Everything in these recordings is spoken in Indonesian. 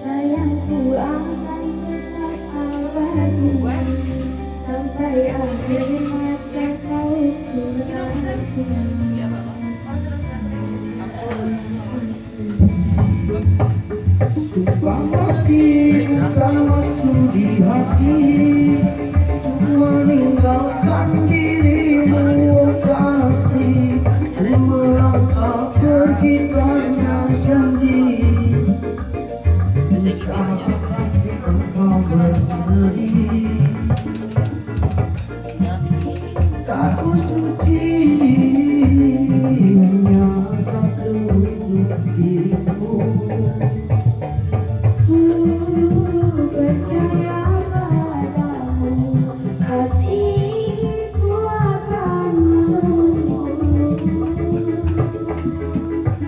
Sayangku akan tetap abadi sampai akhir masa kau nanti. Sumpah mati bukan maksud di hati meninggalkan dirimu kasih, melangkah pergi karena janji. Saat kasih engkau berseri, aku suci hanya satu untuk dirimu. Percaya padamu, kasihku akan menunggu.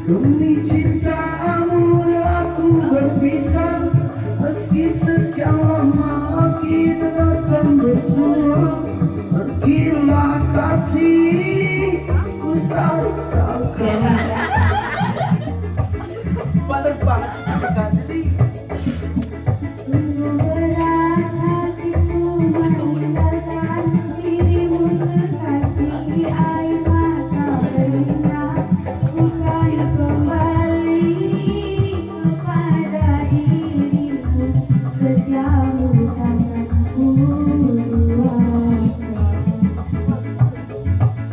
Demi cintamu aku berpisah, meski sekian lama kita takkan bersua. Pergilah kasih, ku rasakan. Bader banget sekali. Sungguh berat hatiku meninggalkan dirimu kekasih, air mata berlinang bukan kembali kepada dirimu, setiamu takkan ku lupakan.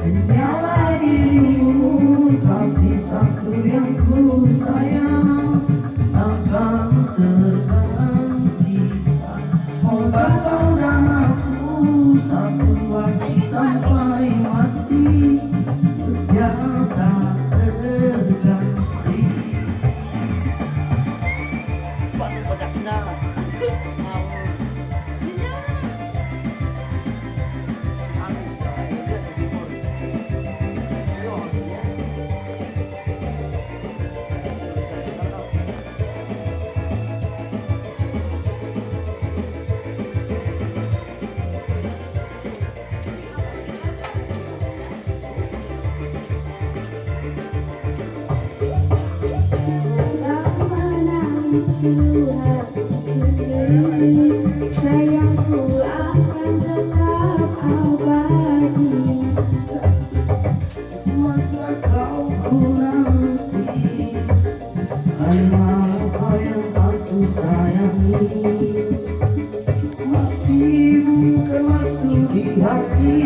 Hanyalah dirimu, kasih satu yang ku sayang, akan tergantikan. Semoga kau dan aku satu hati sampai mati, setia tak terganti. Tak menangis dulu hati ini, sayangku akan tetap abadi. Masa kau ku nanti, hanya apa yang aku sayangi. Matimu termasuk di hati,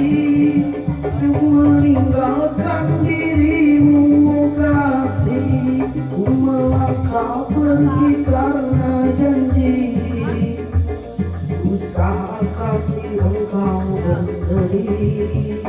untuk meninggalkan dirimu kasih. Ku melangkah pergi karena janji, usaha kasih engkau berseri.